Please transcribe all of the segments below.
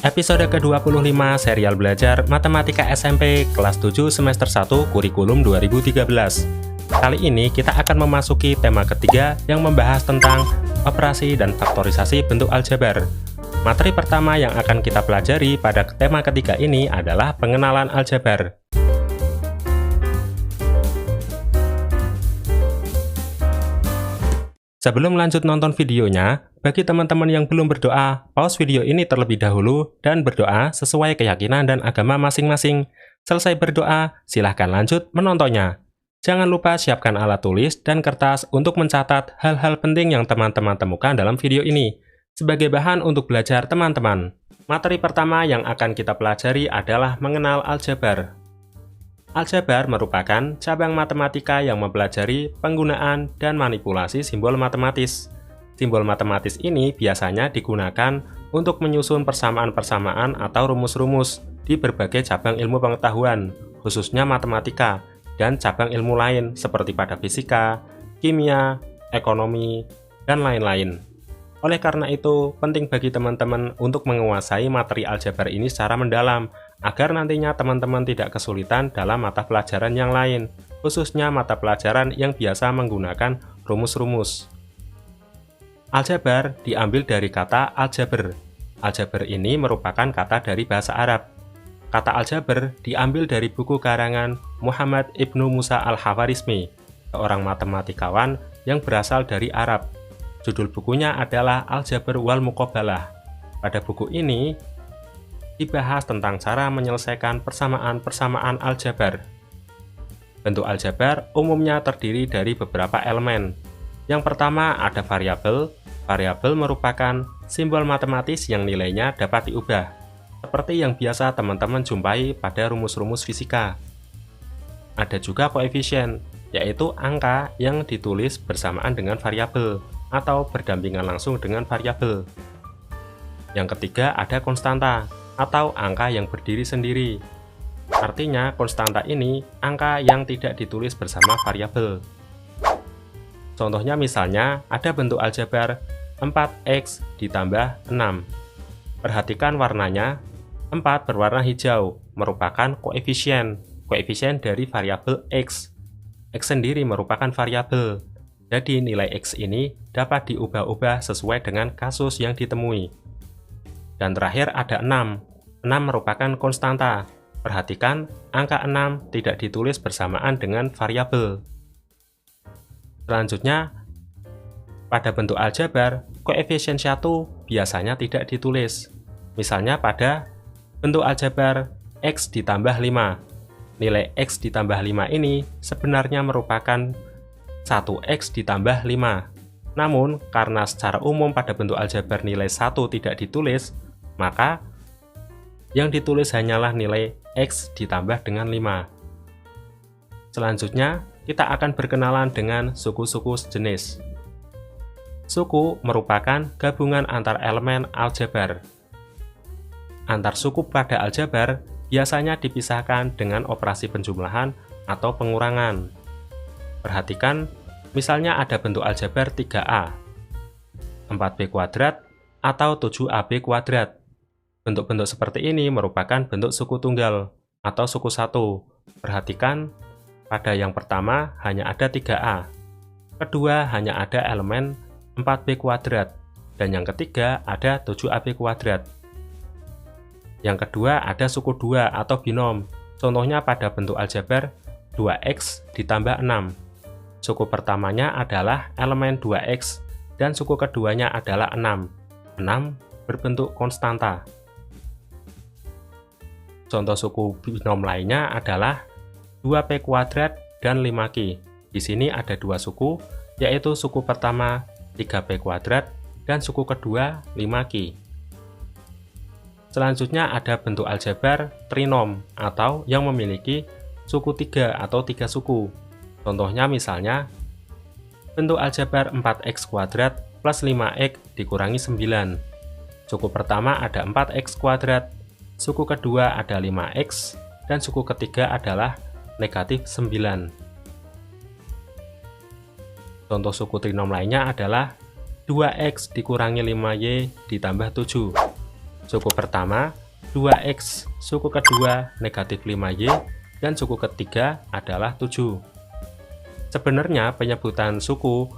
Episode ke-25 serial belajar Matematika SMP kelas 7 semester 1 kurikulum 2013. Kali ini kita akan memasuki tema ketiga yang membahas tentang operasi dan faktorisasi bentuk aljabar. Materi pertama yang akan kita pelajari pada tema ketiga ini adalah pengenalan aljabar. Sebelum lanjut nonton videonya, bagi teman-teman yang belum berdoa, pause video ini terlebih dahulu dan berdoa sesuai keyakinan dan agama masing-masing. Selesai berdoa, silahkan lanjut menontonnya. Jangan lupa siapkan alat tulis dan kertas untuk mencatat hal-hal penting yang teman-teman temukan dalam video ini, sebagai bahan untuk belajar teman-teman. Materi pertama yang akan kita pelajari adalah mengenal aljabar. Aljabar merupakan cabang matematika yang mempelajari penggunaan dan manipulasi simbol matematis. Simbol matematis ini biasanya digunakan untuk menyusun persamaan-persamaan atau rumus-rumus di berbagai cabang ilmu pengetahuan, khususnya matematika, dan cabang ilmu lain seperti pada fisika, kimia, ekonomi, dan lain-lain. Oleh karena itu, penting bagi teman-teman untuk menguasai materi aljabar ini secara mendalam, agar nantinya teman-teman tidak kesulitan dalam mata pelajaran yang lain, khususnya mata pelajaran yang biasa menggunakan rumus-rumus. Aljabar diambil dari kata aljaber. Aljaber ini merupakan kata dari bahasa Arab. Kata aljaber diambil dari buku karangan Muhammad Ibnu Musa Al-Khawarizmi, seorang matematikawan yang berasal dari Arab. Judul bukunya adalah Al-Jabr wal Muqabalah. Pada buku ini dibahas tentang cara menyelesaikan persamaan-persamaan aljabar. Bentuk aljabar umumnya terdiri dari beberapa elemen. Yang pertama ada variabel. Variabel merupakan simbol matematis yang nilainya dapat diubah, seperti yang biasa teman-teman jumpai pada rumus-rumus fisika. Ada juga koefisien, yaitu angka yang ditulis bersamaan dengan variabel atau berdampingan langsung dengan variabel. Yang ketiga ada konstanta, atau angka yang berdiri sendiri. Artinya, konstanta ini angka yang tidak ditulis bersama variabel. Contohnya misalnya, ada bentuk aljabar 4x ditambah 6. Perhatikan warnanya, 4 berwarna hijau, merupakan koefisien. Koefisien dari variabel x. X sendiri merupakan variabel. Jadi nilai x ini dapat diubah-ubah sesuai dengan kasus yang ditemui. Dan terakhir ada 6. 6 merupakan konstanta. Perhatikan, angka 6 tidak ditulis bersamaan dengan variabel. Selanjutnya, pada bentuk aljabar, koefisien 1 biasanya tidak ditulis. Misalnya pada bentuk aljabar x ditambah 5. Nilai x ditambah 5 ini sebenarnya merupakan 1x ditambah 5. Namun, karena secara umum pada bentuk aljabar nilai 1 tidak ditulis, maka yang ditulis hanyalah nilai x ditambah dengan 5. Selanjutnya, kita akan berkenalan dengan suku-suku sejenis. Suku merupakan gabungan antar elemen aljabar. Antar suku pada aljabar biasanya dipisahkan dengan operasi penjumlahan atau pengurangan. Perhatikan, misalnya ada bentuk aljabar 3a, 4b kuadrat, atau 7ab kuadrat. Bentuk-bentuk seperti ini merupakan bentuk suku tunggal atau suku satu. Perhatikan, pada yang pertama hanya ada 3a, kedua hanya ada elemen 4b kuadrat, dan yang ketiga ada 7ab kuadrat. Yang kedua ada suku 2 atau binom. Contohnya pada bentuk aljabar 2x ditambah 6. Suku pertamanya adalah elemen 2x, dan suku keduanya adalah 6. 6 berbentuk konstanta. Contoh suku binom lainnya adalah 2p kuadrat dan 5q. Di sini ada dua suku, yaitu suku pertama 3p kuadrat dan suku kedua 5q. Selanjutnya ada bentuk aljabar trinom atau yang memiliki suku 3 atau 3 suku. Contohnya misalnya bentuk aljabar 4x kuadrat plus 5x dikurangi 9. Suku pertama ada 4x kuadrat, suku kedua ada 5x, dan suku ketiga adalah negatif 9. Contoh suku trinom lainnya adalah 2x dikurangi 5y ditambah 7. Suku pertama 2X, suku kedua negatif 5Y, dan suku ketiga adalah 7. Sebenarnya penyebutan suku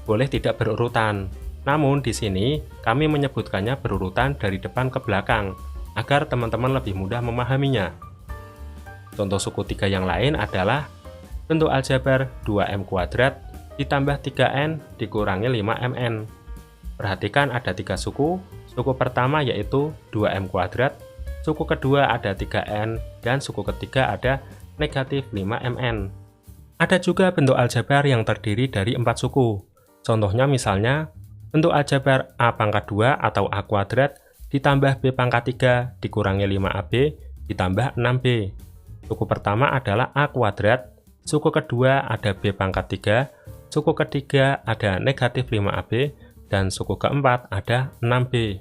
boleh tidak berurutan, namun di sini kami menyebutkannya berurutan dari depan ke belakang, agar teman-teman lebih mudah memahaminya. Contoh suku 3 yang lain adalah bentuk aljabar 2M kuadrat ditambah 3N dikurangi 5MN. Perhatikan ada 3 suku. Suku pertama yaitu 2M kuadrat, suku kedua ada 3N, dan suku ketiga ada negatif 5MN. Ada juga bentuk aljabar yang terdiri dari 4 suku. Contohnya misalnya, bentuk aljabar A pangkat 2 atau A kuadrat ditambah B pangkat 3 dikurangi 5AB ditambah 6B. Suku pertama adalah A kuadrat, suku kedua ada B pangkat 3, suku ketiga ada negatif 5AB, dan suku keempat ada 6B.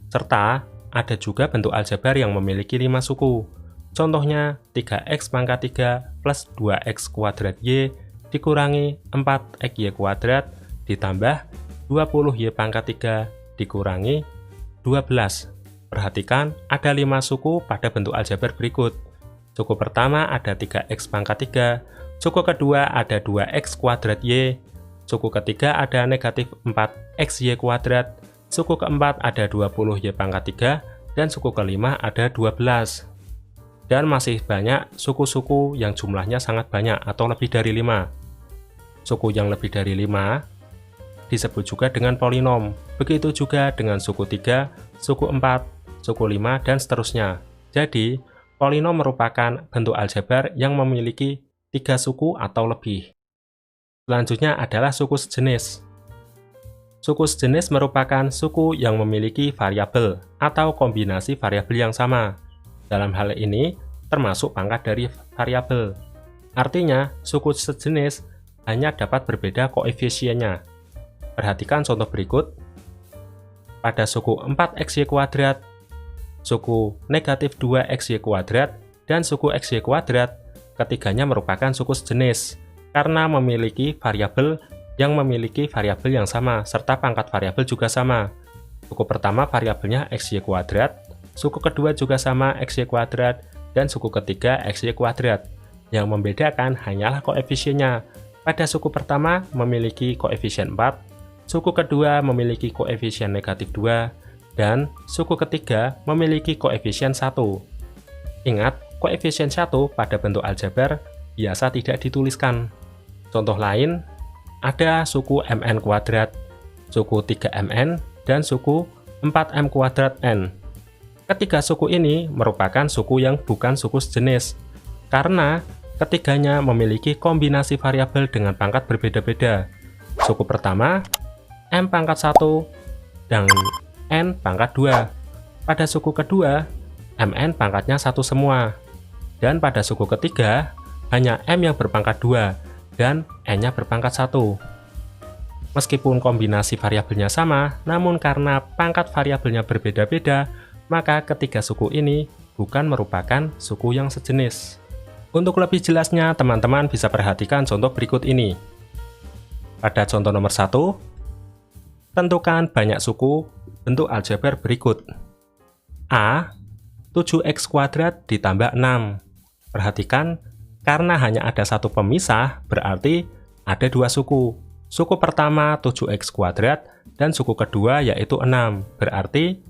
Serta ada juga bentuk aljabar yang memiliki 5 suku. Contohnya 3X pangkat 3 plus 2X kuadrat Y dikurangi 4XY kuadrat ditambah 20Y pangkat 3 dikurangi 12. Perhatikan ada 5 suku pada bentuk aljabar berikut. Suku pertama ada 3X pangkat 3, suku kedua ada 2X kuadrat Y, suku ketiga ada negatif 4XY kuadrat, suku keempat ada 20Y pangkat 3, dan suku kelima ada 12. Dan masih banyak suku-suku yang jumlahnya sangat banyak atau lebih dari 5. Suku yang lebih dari 5 disebut juga dengan polinom. Begitu juga dengan suku 3, suku 4, suku 5, dan seterusnya. Jadi, polinom merupakan bentuk aljabar yang memiliki 3 suku atau lebih. Selanjutnya adalah suku sejenis. Suku sejenis merupakan suku yang memiliki variabel atau kombinasi variabel yang sama. Dalam hal ini, termasuk pangkat dari variabel. Artinya, suku sejenis hanya dapat berbeda koefisiennya. Perhatikan contoh berikut. Pada suku 4XY kuadrat, suku negatif 2XY kuadrat, dan suku XY kuadrat, ketiganya merupakan suku sejenis karena memiliki variabel yang memiliki variabel yang sama, serta pangkat variabel juga sama. Suku pertama variabelnya XY kuadrat, suku kedua juga sama XY kuadrat, dan suku ketiga XY kuadrat. Yang membedakan hanyalah koefisiennya. Pada suku pertama memiliki koefisien 4, suku kedua memiliki koefisien negatif 2, dan suku ketiga memiliki koefisien 1. Ingat, koefisien 1 pada bentuk aljabar biasa tidak dituliskan. Contoh lain, ada suku mn kuadrat, suku 3mn, dan suku 4m kuadrat n. Ketiga suku ini merupakan suku yang bukan suku sejenis, karena ketiganya memiliki kombinasi variabel dengan pangkat berbeda-beda. Suku pertama, m pangkat 1, dan n pangkat 2. Pada suku kedua, mn pangkatnya 1 semua. Dan pada suku ketiga, hanya m yang berpangkat 2, dan n-nya berpangkat 1. Meskipun kombinasi variabelnya sama, namun karena pangkat variabelnya berbeda-beda, maka ketiga suku ini bukan merupakan suku yang sejenis. Untuk lebih jelasnya, teman-teman bisa perhatikan contoh berikut ini. Pada contoh nomor 1, tentukan banyak suku bentuk aljabar berikut. A, 7x kuadrat ditambah 6. Perhatikan, karena hanya ada satu pemisah, berarti ada 2 suku. Suku pertama 7x kuadrat, dan suku kedua yaitu 6. Berarti,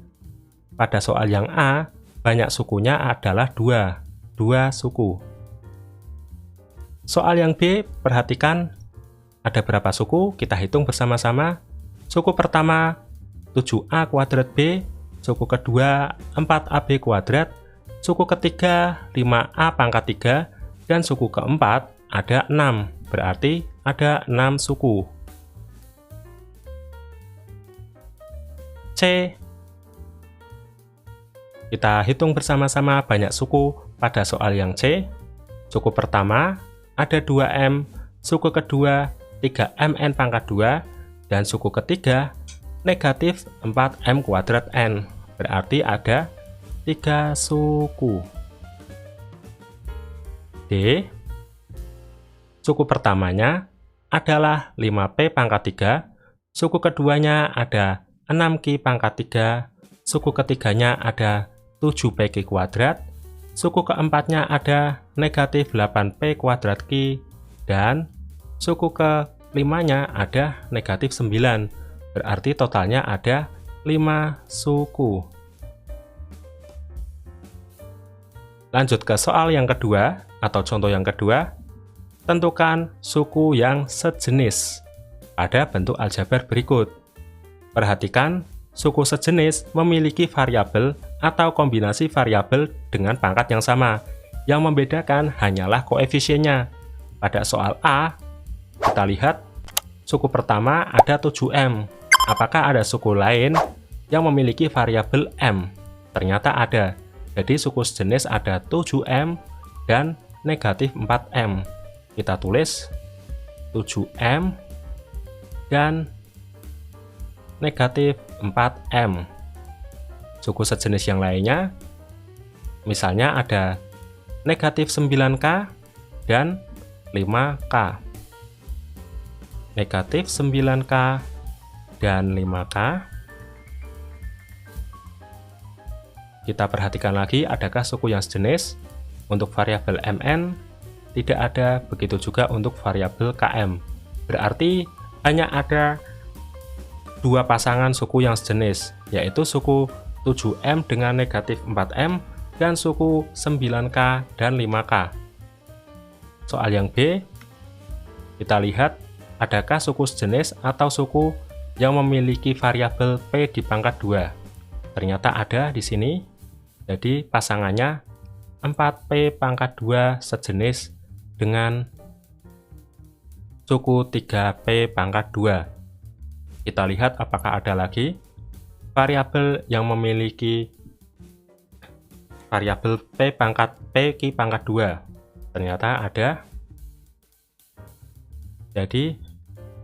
pada soal yang A, banyak sukunya adalah 2 suku. Soal yang B, perhatikan, ada berapa suku? Kita hitung bersama-sama. Suku pertama 7a kuadrat B, suku kedua 4ab kuadrat, suku ketiga 5a pangkat 3, dan suku keempat ada 6, berarti ada 6 suku. C. Kita hitung bersama-sama banyak suku pada soal yang C. Suku pertama ada 2m, suku kedua 3mn pangkat 2, dan suku ketiga negatif 4m kuadrat n, berarti ada 3 suku. D. Suku pertamanya adalah 5p pangkat 3, suku keduanya ada 6q pangkat 3, suku ketiganya ada 7P kuadrat, suku keempatnya ada negatif 8P kuadrat Q, dan suku kelimanya ada negatif 9. Berarti totalnya ada 5 suku. Lanjut ke soal yang kedua, atau contoh yang kedua. Tentukan suku yang sejenis pada bentuk aljabar berikut. Perhatikan, suku sejenis memiliki variabel atau kombinasi variabel dengan pangkat yang sama. Yang membedakan hanyalah koefisiennya. Pada soal A, kita lihat suku pertama ada 7M. Apakah ada suku lain yang memiliki variabel M? Ternyata ada. Jadi suku sejenis ada 7M dan negatif 4M. Kita tulis 7M dan negatif 4M. Suku sejenis yang lainnya, misalnya ada negatif 9K dan 5K. Negatif 9K dan 5K. Kita perhatikan lagi, adakah suku yang sejenis? Untuk variabel MN, tidak ada, begitu juga untuk variabel KM. Berarti hanya ada 2 pasangan suku yang sejenis, yaitu suku 7M dengan negatif 4M dan suku 9K dan 5K. Soal yang B, kita lihat adakah suku sejenis atau suku yang memiliki variabel P di pangkat 2. Ternyata ada di sini, jadi pasangannya 4P pangkat 2 sejenis dengan suku 3P pangkat 2. Kita lihat apakah ada lagi variabel yang memiliki variabel P pangkat P Q pangkat 2. Ternyata ada. Jadi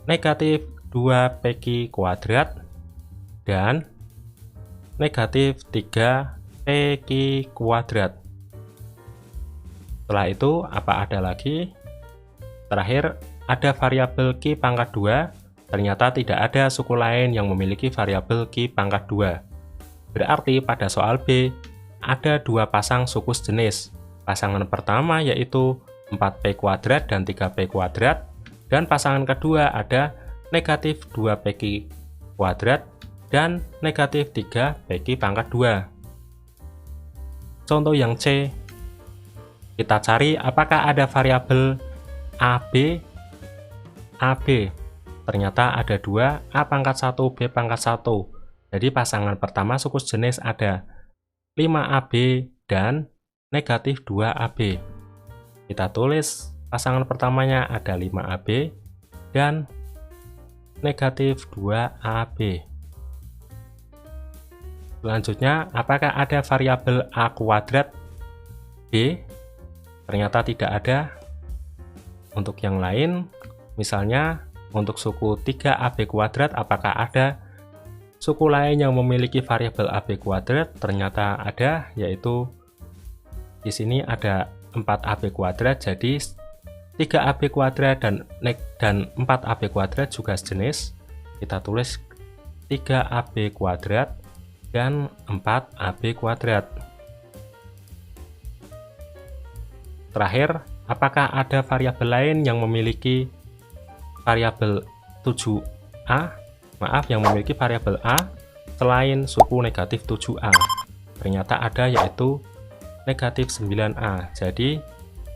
negatif 2PQ kuadrat dan negatif 3PQ kuadrat. Setelah itu, apa ada lagi? Terakhir, ada variabel Q pangkat 2. Ternyata tidak ada suku lain yang memiliki variabel Q pangkat 2. Berarti pada soal B, ada 2 pasang suku sejenis. Pasangan pertama yaitu 4P kuadrat dan 3P kuadrat. Dan pasangan kedua ada negatif 2PQ kuadrat dan negatif 3PQ pangkat 2. Contoh yang C, kita cari apakah ada variabel AB. Ternyata ada 2, A pangkat 1, B pangkat 1. Jadi pasangan pertama suku sejenis ada 5AB dan negatif 2AB. Kita tulis pasangan pertamanya ada 5AB dan negatif 2AB. Selanjutnya, apakah ada variabel A kuadrat B? Ternyata tidak ada. Untuk yang lain, misalnya untuk suku 3AB kuadrat, apakah ada suku lain yang memiliki variabel AB kuadrat? Ternyata ada, yaitu di sini ada 4AB kuadrat, jadi 3AB kuadrat dan 4AB kuadrat juga sejenis. Kita tulis 3AB kuadrat dan 4AB kuadrat. Terakhir, apakah ada variabel lain yang memiliki variabel 7A? Yang memiliki variabel A selain suku negatif 7A. Ternyata ada, yaitu negatif 9A. Jadi,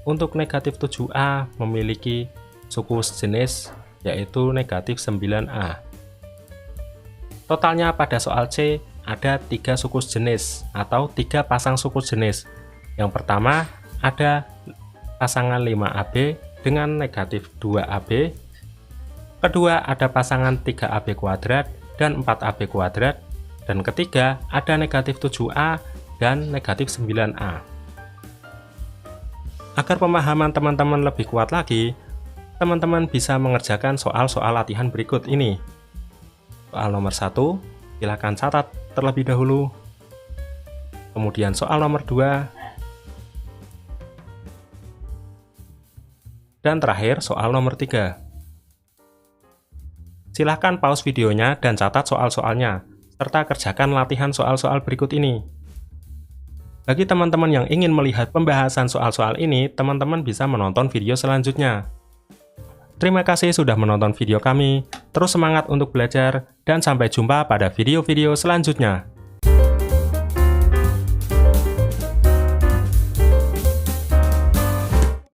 untuk negatif 7A memiliki suku sejenis, yaitu negatif 9A. Totalnya pada soal C ada 3 suku sejenis atau 3 pasang suku sejenis. Yang pertama ada pasangan 5AB dengan negatif 2AB. Kedua ada pasangan 3AB kuadrat dan 4AB kuadrat. Dan ketiga ada negatif 7A dan negatif 9A. Agar pemahaman teman-teman lebih kuat lagi, teman-teman bisa mengerjakan soal-soal latihan berikut ini. Soal nomor 1, silakan catat terlebih dahulu. Kemudian soal nomor 2. Dan terakhir soal nomor 3. Silahkan pause videonya dan catat soal-soalnya. serta kerjakan latihan soal-soal berikut ini. Bagi teman-teman yang ingin melihat pembahasan soal-soal ini, teman-teman bisa menonton video selanjutnya. Terima kasih sudah menonton video kami, terus semangat untuk belajar, dan sampai jumpa pada video-video selanjutnya.